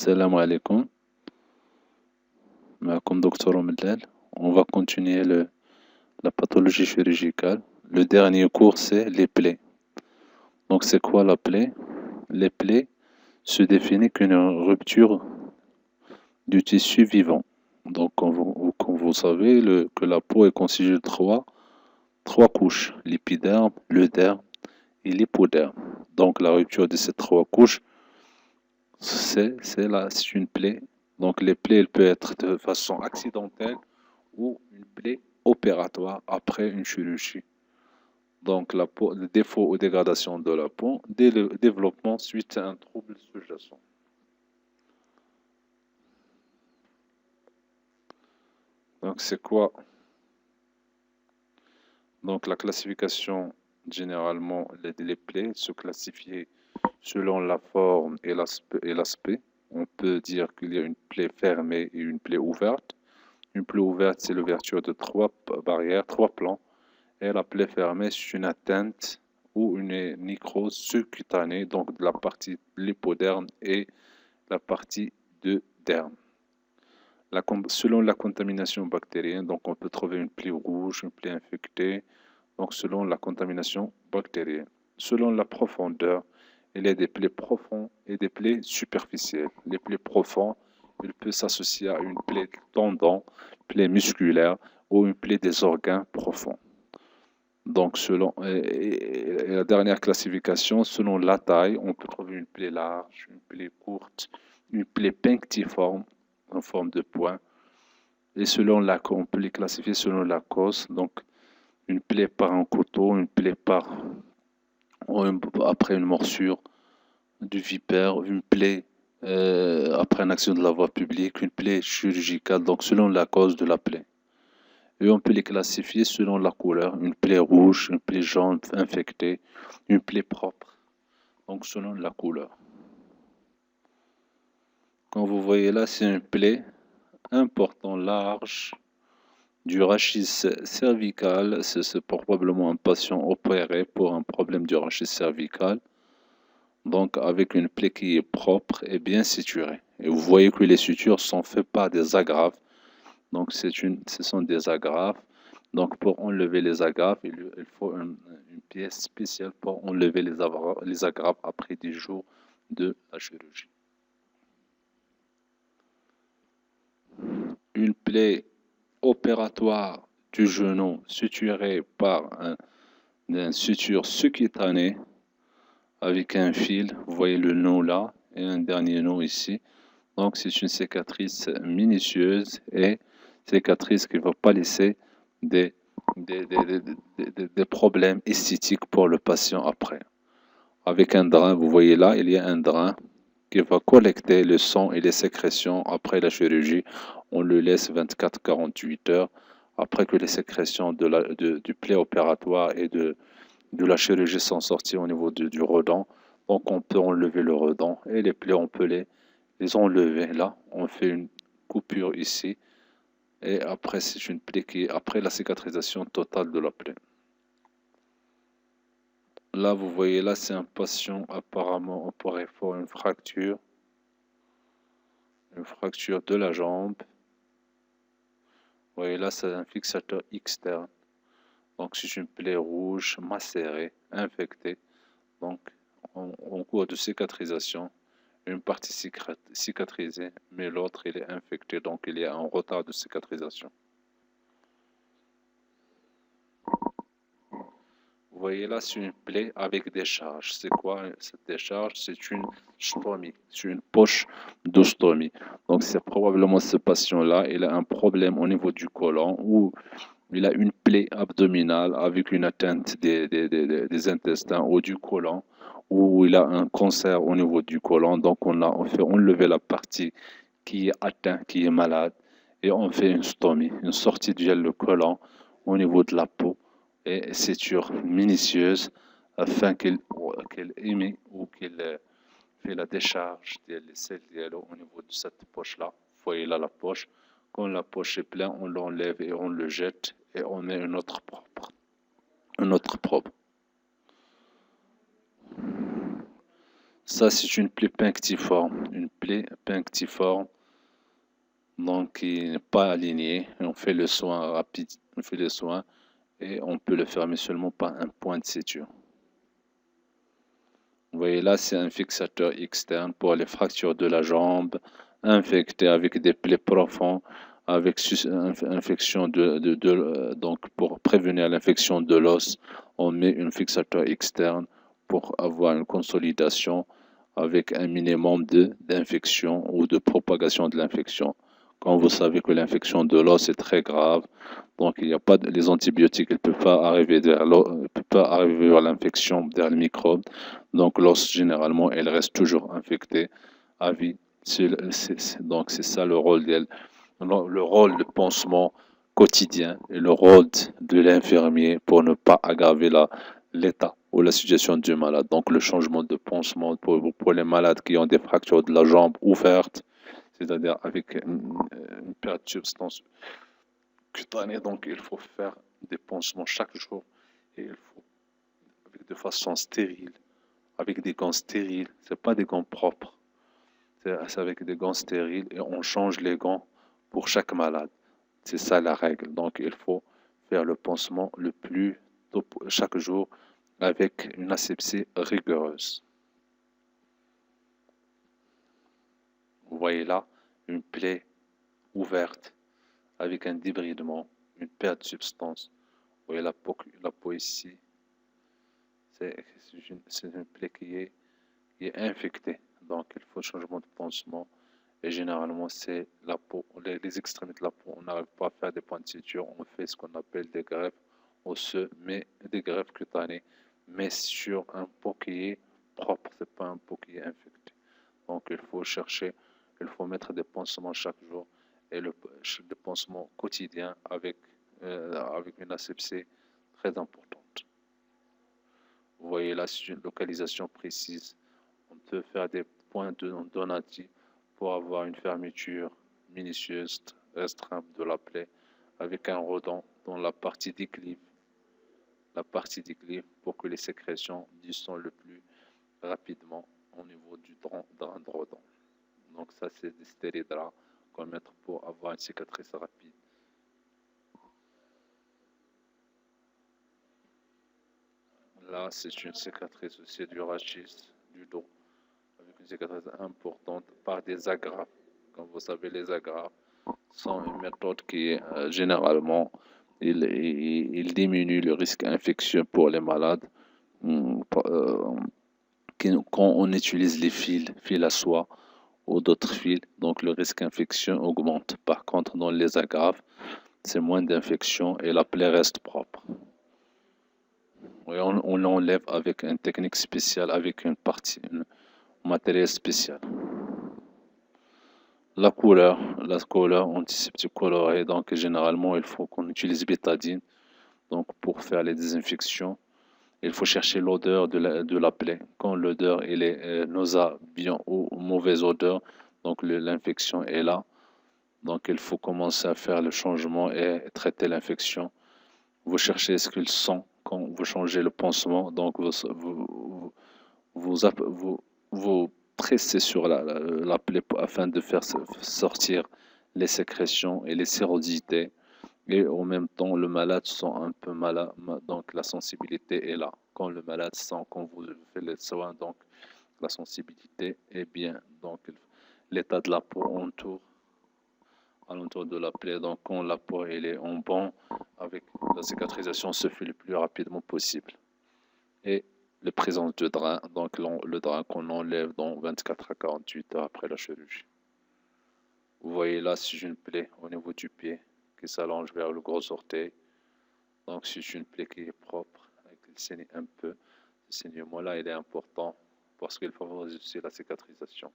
Salam alaikum, comme docteur Omdel. On va continuer la pathologie chirurgicale. Le dernier cours, c'est les plaies. Donc, c'est quoi la plaie? Les plaies se définissent qu'une rupture du tissu vivant. Donc, comme vous savez, que la peau est constituée de trois couches, l'épiderme, le derme et l'hypoderme. Donc, la rupture de ces trois couches, c'est une plaie. Donc, les plaies, elles peuvent être de façon accidentelle ou une plaie opératoire après une chirurgie. Donc, la peau, le défaut ou dégradation de la peau, dès le développement suite à un trouble sous-jacent. Donc, c'est quoi? Donc, la classification, généralement, les plaies se classifient selon la forme et l'aspect. On peut dire qu'il y a une plaie fermée et une plaie ouverte. Une plaie ouverte, c'est l'ouverture de trois barrières, trois plans. Et la plaie fermée, c'est une atteinte ou une nécrose sous-cutanée, donc de la partie de l'hypoderme et la partie de derme. Selon la contamination bactérienne, donc on peut trouver une plaie rouge, une plaie infectée, donc selon la contamination bactérienne. Selon la profondeur, il y a des plaies profondes et des plaies superficielles. Les plaies profondes, il peut s'associer à une plaie tendon, plaie musculaire ou une plaie des organes profonds. Donc, et la dernière classification, selon la taille, on peut trouver une plaie large, une plaie courte, une plaie punctiforme en forme de point. Et on peut les classifier selon la cause. Donc, une plaie par un couteau, une plaie après une morsure du vipère, une plaie après un accident de la voie publique, une plaie chirurgicale, donc selon la cause de la plaie. Et on peut les classifier selon la couleur, une plaie rouge, une plaie jaune infectée, une plaie propre, donc selon la couleur. Comme vous voyez là, c'est une plaie importante, large, du rachis cervical. C'est probablement un patient opéré pour un problème du rachis cervical. Donc avec une plaie qui est propre et bien suturée. Et vous voyez que les sutures sont faites par des agrafes. Donc ce sont des agrafes. Donc pour enlever les agrafes, il faut une pièce spéciale pour enlever les agrafes après 10 jours de la chirurgie. Une plaie opératoire du genou suturée par une suture sous-cutanée avec un fil. Vous voyez le nœud là et un dernier nœud ici. Donc c'est une cicatrice minutieuse et cicatrice qui ne va pas laisser des problèmes esthétiques pour le patient après. Avec un drain, vous voyez là, il y a un drain qui va collecter le sang et les sécrétions après la chirurgie. On le laisse 24-48 heures après que les sécrétions du plaie opératoire et de la chirurgie sont sorties au niveau du redon. Donc on peut enlever le redon et les plaies, on peut les enlever. Là, on fait une coupure ici. Et après, c'est une plaie qui est après la cicatrisation totale de la plaie. Là, vous voyez, là, c'est un patient, apparemment, on pourrait faire une fracture de la jambe. Vous voyez, là, c'est un fixateur externe. Donc, c'est une plaie rouge, macérée, infectée. Donc, en cours de cicatrisation, une partie cicatrisée, mais l'autre, il est infecté, donc il y a un retard de cicatrisation. Vous voyez là, c'est une plaie avec décharge. C'est quoi cette décharge? C'est une stomie, c'est une poche d'ostomie. Donc c'est probablement ce patient-là, il a un problème au niveau du côlon ou il a une plaie abdominale avec une atteinte des intestins ou du côlon ou il a un cancer au niveau du côlon. Donc on fait enlever la partie qui est atteinte, qui est malade et on fait une stomie, une sortie du gel de côlon au niveau de la peau et suture minutieuse afin qu'elle émet ou qu'elle fait la décharge des selles au niveau de cette poche-là. Vous voyez là la poche. Quand la poche est pleine, on l'enlève et on le jette et on met une autre propre. Une autre propre. Ça, c'est une plaie punctiforme. Une plaie punctiforme, donc qui n'est pas alignée. Et on fait le soin rapide, on fait le soin et on peut le fermer seulement par un point de suture. Vous voyez là, c'est un fixateur externe pour les fractures de la jambe, infectées avec des plaies profondes, avec infection donc pour prévenir l'infection de l'os, on met un fixateur externe pour avoir une consolidation avec un minimum d'infection ou de propagation de l'infection. Quand vous savez que l'infection de l'os est très grave, donc il n'y a pas les antibiotiques, ne peuvent pas arriver vers l'infection, vers le microbe. Donc l'os généralement, elle reste toujours infectée à vie. Donc c'est ça le rôle d'elle, le rôle de pansement quotidien et le rôle de l'infirmier pour ne pas aggraver l'état ou la situation du malade. Donc le changement de pansement pour les malades qui ont des fractures de la jambe ouvertes, c'est-à-dire avec une perte de substance cutanée, donc il faut faire des pansements chaque jour et il faut avec de façon stérile, avec des gants stériles, c'est pas des gants propres, c'est avec des gants stériles et on change les gants pour chaque malade. C'est ça la règle. Donc il faut faire le pansement le plus tôt chaque jour avec une asepsie rigoureuse. Vous voyez là une plaie ouverte avec un débridement, une perte de substance. Vous voyez la peau ici, c'est une plaie qui est infectée. Donc il faut changement de pansement. Et généralement, c'est la peau, les extrémités de la peau. On n'arrive pas à faire des points de suture. On fait ce qu'on appelle des greffes osseuses, mais des greffes cutanées, mais sur un peau qui est propre. C'est pas un peau qui est infecté. Donc, il faut chercher, il faut mettre des pansements chaque jour et des pansements quotidiens avec une asepsie très importante. Vous voyez là, c'est une localisation précise. On peut faire des points donatifs pour avoir une fermeture minutieuse, restreinte de la plaie, avec un rodent dans la partie déclive pour que les sécrétions descendent le plus rapidement au niveau du drain de rodent. Donc ça, c'est des stéridrats qu'on met pour avoir une cicatrice rapide. Là, c'est une cicatrice aussi du rachis, du dos, avec une cicatrice importante par des agrafes. Comme vous savez, les agrafes sont une méthode qui généralement il diminue le risque infectieux pour les malades. Hum, Quand on utilise les fils à soie ou d'autres fils, donc le risque infectieux augmente. Par contre, dans les agrafes, c'est moins d'infection et la plaie reste propre. Et on l'enlève avec une technique spéciale, avec un matériel spécial. La couleur antiseptique colorée, donc généralement il faut qu'on utilise bétadine donc pour faire les désinfections. Il faut chercher l'odeur de la plaie. Quand l'odeur est nauséabond ou mauvaise odeur, donc l'infection est là. Donc il faut commencer à faire le changement et traiter l'infection. Vous cherchez ce qu'il sent quand vous changez le pansement. Donc vous pressez sur la plaie afin de faire sortir les sécrétions et les sérosités. Et en même temps, le malade sent un peu malade, donc la sensibilité est là. Quand le malade sent, quand vous faites les soins, donc la sensibilité est bien. Donc l'état de la peau alentour de la plaie. Donc quand la peau elle est en bon, avec la cicatrisation se fait le plus rapidement possible. Et la présence de drain, donc le drain qu'on enlève dans 24 à 48 heures après la chirurgie. Vous voyez là, si j'ai une plaie au niveau du pied qui s'allonge vers le gros orteil, donc c'est une plaie qui est propre, avec le saigne un peu. Ce saignement-là, il est important parce qu'il favorise aussi la cicatrisation.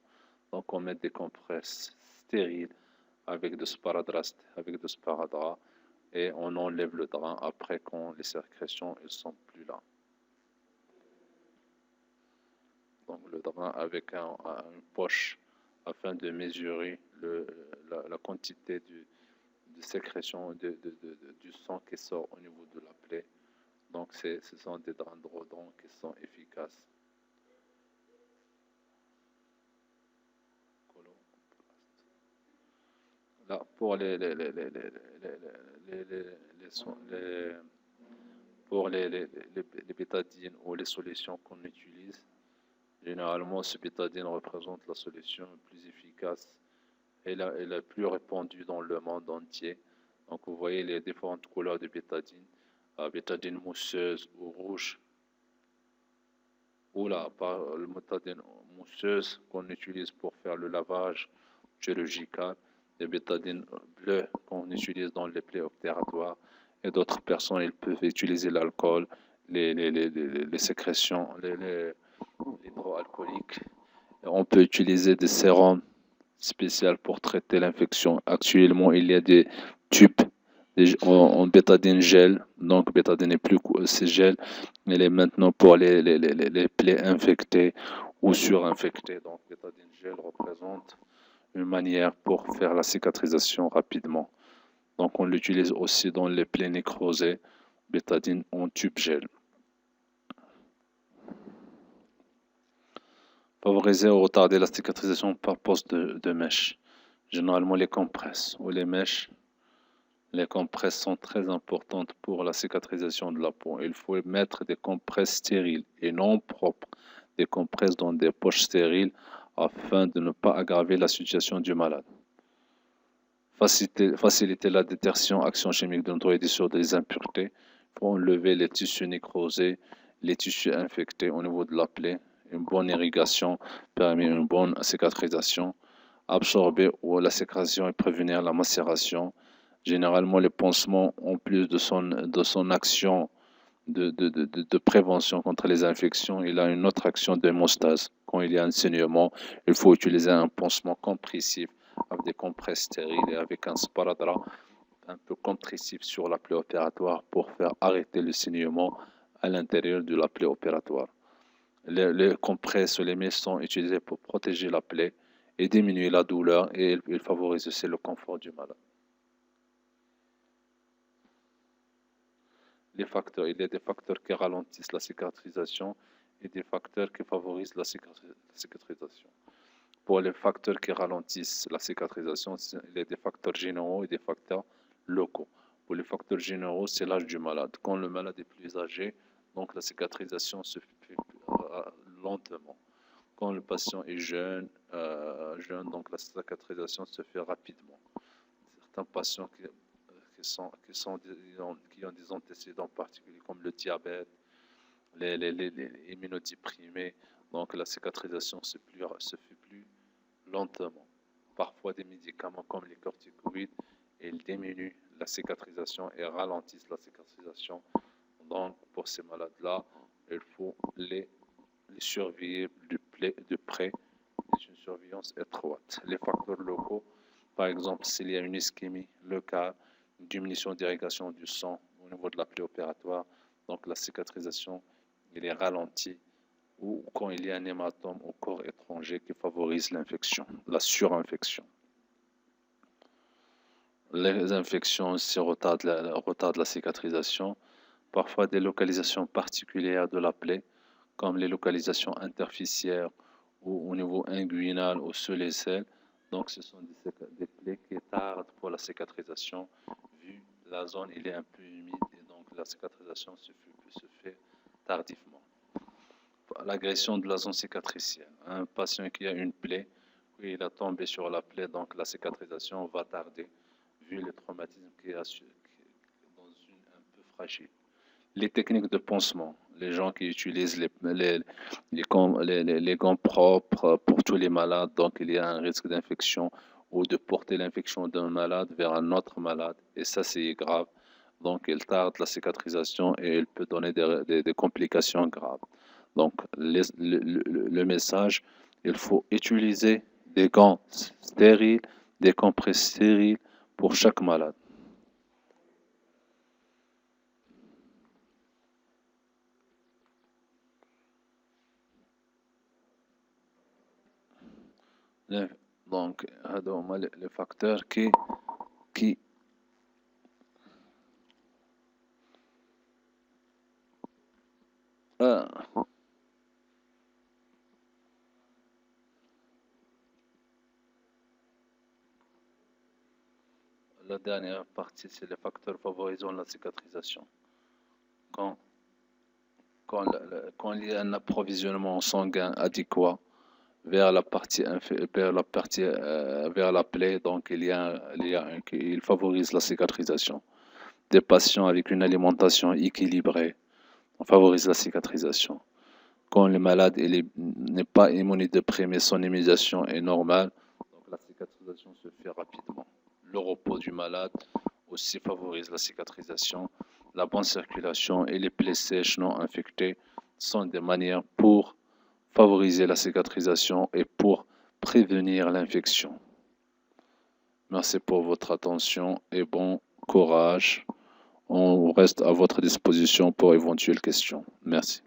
Donc on met des compresses stériles avec de sparadrap, et on enlève le drain après quand les sécrétions ne sont plus là. Donc le drain avec une poche afin de mesurer la quantité de sécrétion du sang qui sort au niveau de la plaie. Donc ce sont des drains de rodon qui sont efficaces. Là, pour les so- les- pour les bétadines ou les solutions qu'on utilise, généralement, ce bétadine représente la solution plus efficace et la plus répandue dans le monde entier. Donc, vous voyez les différentes couleurs de bétadine, la bétadine mousseuse ou rouge, ou le bétadine mousseuse qu'on utilise pour faire le lavage chirurgical, les bétadines bleues qu'on utilise dans les plaies opératoires, et d'autres personnes, ils peuvent utiliser l'alcool, les sécrétions, l'hydroalcoolique. On peut utiliser des sérums spéciaux pour traiter l'infection. Actuellement, il y a des tubes en bétadine gel. Donc, bétadine est plus c'est gel. Elle est maintenant pour les plaies infectées ou surinfectées. Donc, bétadine gel représente une manière pour faire la cicatrisation rapidement. Donc, on l'utilise aussi dans les plaies nécrosées. Bétadine en tube gel. Favoriser ou retarder la cicatrisation par poste de mèche. Généralement, les compresses ou les mèches. Les compresses sont très importantes pour la cicatrisation de la peau. Il faut mettre des compresses stériles et non propres, des compresses dans des poches stériles afin de ne pas aggraver la situation du malade. Faciliter la détection action chimique de nettoyer sur des impuretés pour enlever les tissus nécrosés, les tissus infectés au niveau de la plaie. Une bonne irrigation permet une bonne cicatrisation. Absorber ou la sécrétion et prévenir la macération. Généralement, les pansements, en plus de son action de prévention contre les infections, il a une autre action d'hémostase. Quand il y a un saignement, il faut utiliser un pansement compressif avec des compresses stériles et avec un sparadrap un peu compressif sur la plaie opératoire pour faire arrêter le saignement à l'intérieur de la plaie opératoire. Les compresses ou les mèches sont utilisées pour protéger la plaie et diminuer la douleur et il favorise aussi le confort du malade. Les facteurs, il y a des facteurs qui ralentissent la cicatrisation et des facteurs qui favorisent la cicatrisation. Pour les facteurs qui ralentissent la cicatrisation, il y a des facteurs généraux et des facteurs locaux. Pour les facteurs généraux, c'est l'âge du malade. Quand le malade est plus âgé, donc la cicatrisation se fait lentement. Quand le patient est jeune, donc la cicatrisation se fait rapidement. Certains patients qui ont des antécédents particuliers comme le diabète, les immunodéprimés, donc la cicatrisation se fait plus lentement. Parfois des médicaments comme les corticoïdes, ils diminuent la cicatrisation et ralentissent la cicatrisation. Donc pour ces malades-là, il faut les surveiller de près. C'est une surveillance étroite. Les facteurs locaux, par exemple, s'il y a une ischémie locale, une diminution d'irrigation du sang au niveau de la plaie opératoire, donc la cicatrisation il est ralentie, ou quand il y a un hématome au corps étranger qui favorise l'infection, la surinfection. Les infections aussi retardent la cicatrisation. Parfois des localisations particulières de la plaie, comme les localisations interficières ou au niveau inguinal ou sous les selles. Donc ce sont des plaies qui tardent pour la cicatrisation, vu la zone il est un peu humide et donc la cicatrisation se fait tardivement. L'agression de la zone cicatricielle. Un patient qui a une plaie, puis il a tombé sur la plaie, donc la cicatrisation va tarder, vu le traumatisme qui est dans une un peu fragile. Les techniques de pansement. Les gens qui utilisent les gants propres pour tous les malades, donc il y a un risque d'infection ou de porter l'infection d'un malade vers un autre malade, et ça c'est grave. Donc il tarde la cicatrisation et il peut donner des complications graves. Donc le message, il faut utiliser des gants stériles, des compresses stériles pour chaque malade. Donc, les facteurs qui ah, la dernière partie, c'est les facteurs favorisant la cicatrisation. Quand, quand il y a un approvisionnement sanguin adéquat vers la partie, vers la plaie, donc il favorise la cicatrisation. Des patients avec une alimentation équilibrée favorise la cicatrisation. Quand le malade n'est pas immunodéprimé, son immunisation est normale, donc la cicatrisation se fait rapidement. Le repos du malade aussi favorise la cicatrisation. La bonne circulation et les plaies sèches non infectées sont des manières pour favoriser la cicatrisation et pour prévenir l'infection. Merci pour votre attention et bon courage. On reste à votre disposition pour éventuelles questions. Merci.